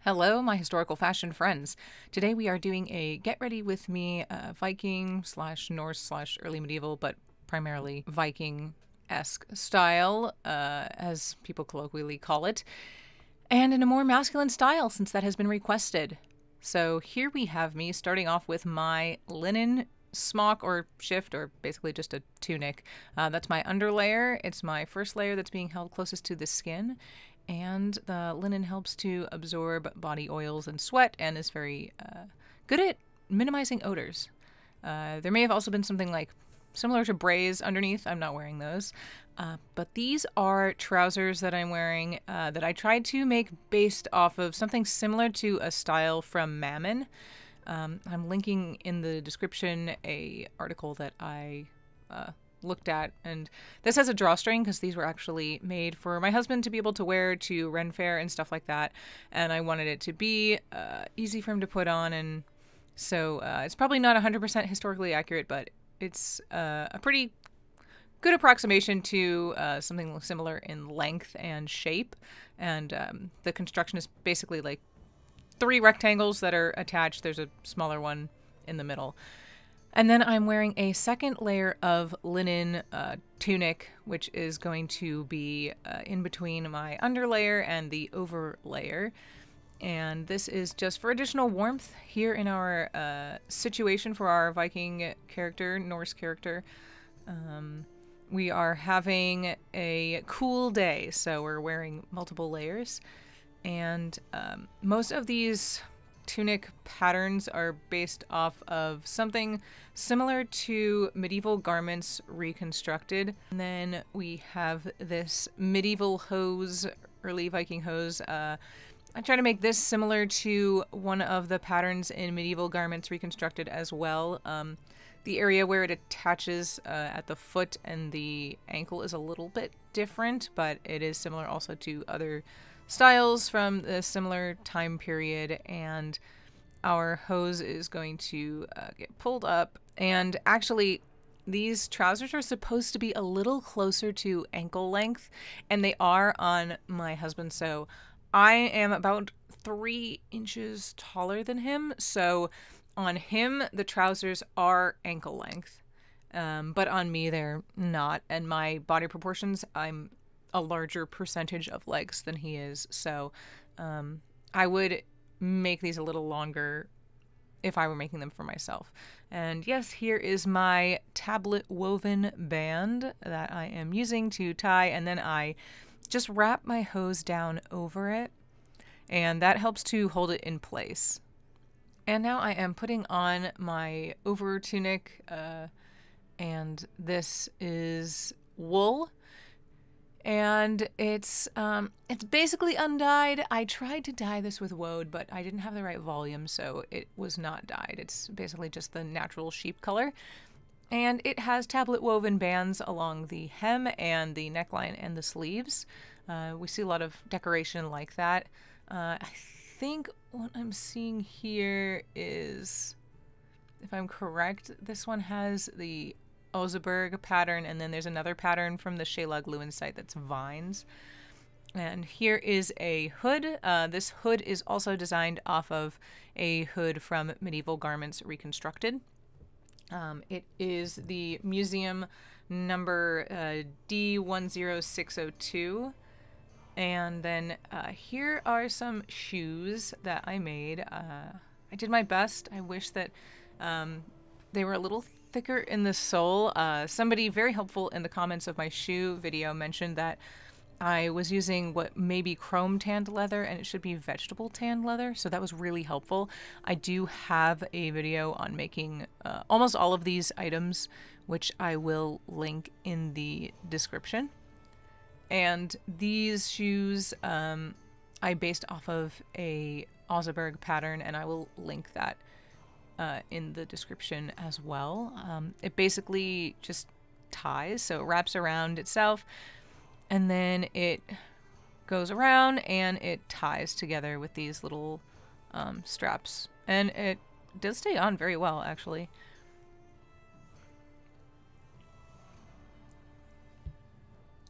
Hello, my historical fashion friends. Today we are doing a get ready with me Viking slash Norse slash early medieval, but primarily Viking-esque style, as people colloquially call it, and in a more masculine style since that has been requested. So here we have me starting off with my linen smock or shift, or basically just a tunic. That's my underlayer. It's my first layer that's being held closest to the skin. And the linen helps to absorb body oils and sweat and is very good at minimizing odors. There may have also been something like similar to braise underneath. I'm not wearing those. But these are trousers that I'm wearing that I tried to make based off of something similar to a style from Mammon. I'm linking in the description a article that I looked at, and this has a drawstring because these were actually made for my husband to be able to wear to Ren Fair and stuff like that, and I wanted it to be easy for him to put on, and so it's probably not 100% historically accurate, but it's a pretty good approximation to something similar in length and shape, and the construction is basically like 3 rectangles that are attached. There's a smaller one in the middle. And then I'm wearing a second layer of linen tunic, which is going to be in between my underlayer and the overlayer. And this is just for additional warmth here in our situation for our Viking character, Norse character. We are having a cool day, so we're wearing multiple layers. And most of these tunic patterns are based off of something similar to medieval garments reconstructed. And then we have this medieval hose, early Viking hose. I try to make this similar to one of the patterns in medieval garments reconstructed as well. The area where it attaches at the foot and the ankle is a little bit different, but it is similar also to other styles from the similar time period, and our hose is going to get pulled up. And actually, these trousers are supposed to be a little closer to ankle length, and they are on my husband. So I am about 3 inches taller than him, so on him the trousers are ankle length, but on me they're not, and my body proportions, I'm a larger percentage of legs than he is, so I would make these a little longer if I were making them for myself. And yes, here is my tablet woven band that I am using to tie, and then I just wrap my hose down over it, and that helps to hold it in place. And now I am putting on my over tunic, and this is wool. And it's basically undyed. I tried to dye this with woad, but I didn't have the right volume, so it was not dyed. It's basically just the natural sheep color. And it has tablet woven bands along the hem and the neckline and the sleeves. We see a lot of decoration like that. I think what I'm seeing here is, if I'm correct, this one has the Oseberg pattern, and then there's another pattern from the Shelagh Lewins site that's vines. And here is a hood. This hood is also designed off of a hood from Medieval Garments Reconstructed. It is the museum number D10602. And then here are some shoes that I made. I did my best. I wish that they were a little thicker in the sole. Somebody very helpful in the comments of my shoe video mentioned that I was using what may be chrome tanned leather, and it should be vegetable tanned leather, so that was really helpful. I do have a video on making almost all of these items, which I will link in the description. And these shoes I based off of a Oseberg pattern, and I will link that in the description as well. It basically just ties, so it wraps around itself, and then it goes around and it ties together with these little straps. And it does stay on very well, actually.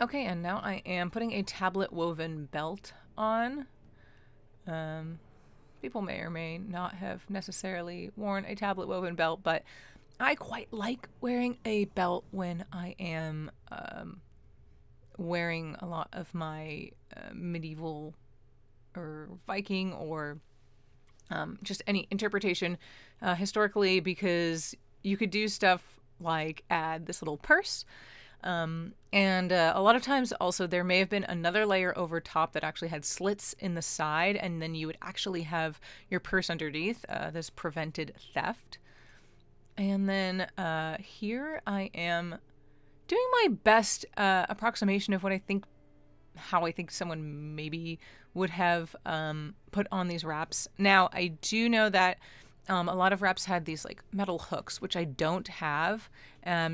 Okay, and now I am putting a tablet woven belt on. People may or may not have necessarily worn a tablet woven belt, but I quite like wearing a belt when I am wearing a lot of my medieval or Viking or just any interpretation historically, because you could do stuff like add this little purse. And a lot of times also there may have been another layer over top that actually had slits in the side, and then you would actually have your purse underneath. This prevented theft. And then here I am doing my best approximation of what how I think someone maybe would have put on these wraps. Now, I do know that a lot of wraps had these like metal hooks, which I don't have.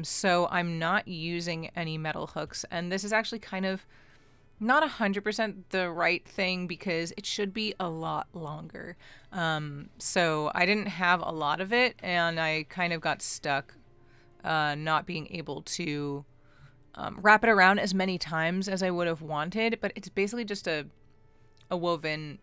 So I'm not using any metal hooks. And this is actually kind of not 100% the right thing because it should be a lot longer. So I didn't have a lot of it, and I kind of got stuck not being able to wrap it around as many times as I would have wanted. But it's basically just a woven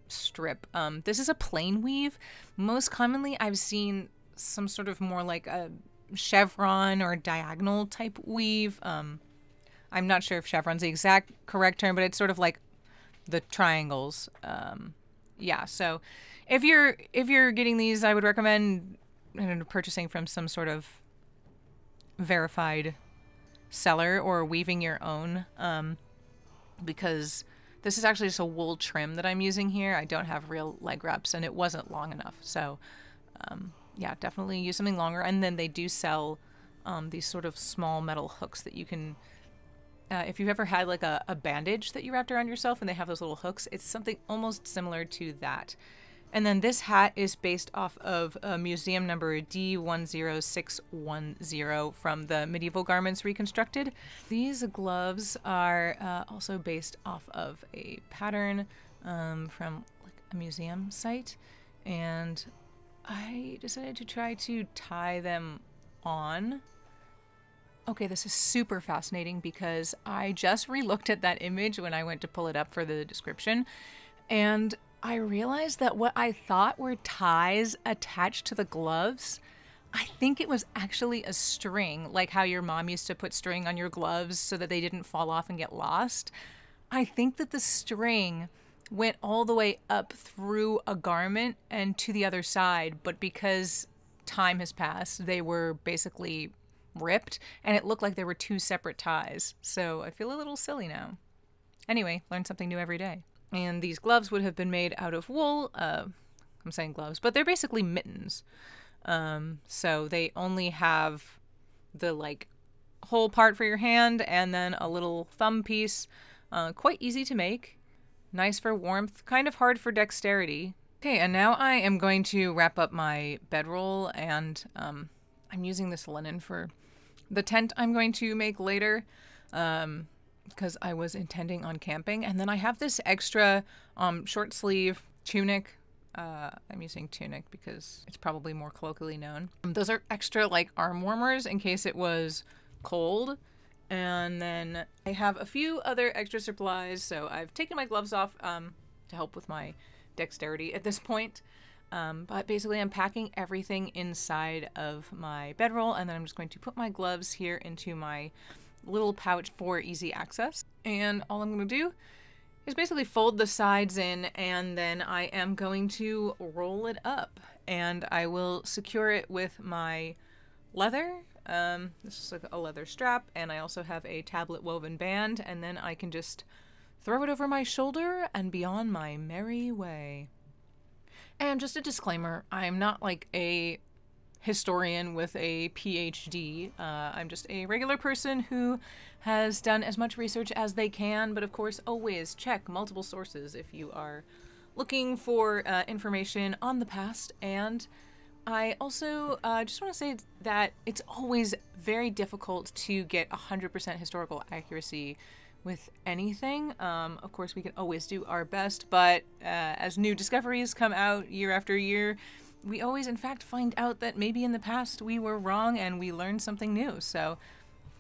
strip. This is a plain weave. Most commonly I've seen some sort of more like a chevron or diagonal type weave. I'm not sure if chevron's the exact correct term, but it's sort of like the triangles. Yeah, so if you're getting these, I would recommend purchasing from some sort of verified seller or weaving your own, because this is actually just a wool trim that I'm using here. I don't have real leg wraps, and it wasn't long enough. So, yeah, definitely use something longer. And then they do sell these sort of small metal hooks that you can, if you've ever had like a bandage that you wrapped around yourself and they have those little hooks, it's something almost similar to that. And then this hat is based off of museum number D10610 from the Medieval Garments Reconstructed. These gloves are also based off of a pattern from like a museum site. And I decided to try to tie them on. Okay, this is super fascinating because I just re-looked at that image when I went to pull it up for the description, and I realized that what I thought were ties attached to the gloves, I think it was actually a string, like how your mom used to put string on your gloves so that they didn't fall off and get lost. I think that the string went all the way up through a garment and to the other side, but because time has passed, they were basically ripped, and it looked like there were two separate ties. So I feel a little silly now. Anyway, learn something new every day. And these gloves would have been made out of wool. I'm saying gloves, but they're basically mittens. So they only have the like whole part for your hand and then a little thumb piece. Quite easy to make. Nice for warmth, kind of hard for dexterity. Okay, and now I am going to wrap up my bedroll, and I'm using this linen for the tent I'm going to make later, because I was intending on camping. And then I have this extra short sleeve tunic. I'm using Tunic because it's probably more colloquially known. Those are extra like arm warmers in case it was cold. And then I have a few other extra supplies. So I've taken my gloves off to help with my dexterity at this point. But basically I'm packing everything inside of my bedroll, and then I'm just going to put my gloves here into my little pouch for easy access. And all I'm going to do is basically fold the sides in, and then I am going to roll it up, and I will secure it with my leather. This is like a leather strap, and I also have a tablet woven band, and then I can just throw it over my shoulder and be on my merry way. And just a disclaimer, I'm not like a historian with a PhD. I'm just a regular person who has done as much research as they can, but of course always check multiple sources if you are looking for information on the past. And I also just want to say that it's always very difficult to get 100% historical accuracy with anything. Of course, we can always do our best, but as new discoveries come out year after year, we always, in fact, find out that maybe in the past we were wrong and we learned something new. So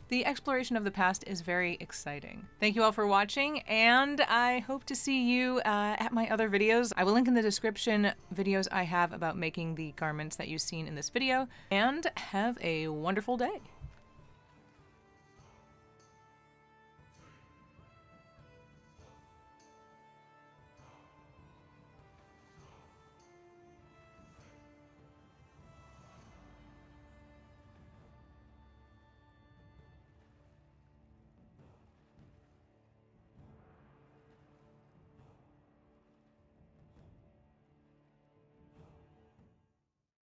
The exploration of the past is very exciting. Thank you all for watching, and I hope to see you at my other videos. I will link in the description videos I have about making the garments that you've seen in this video, and have a wonderful day.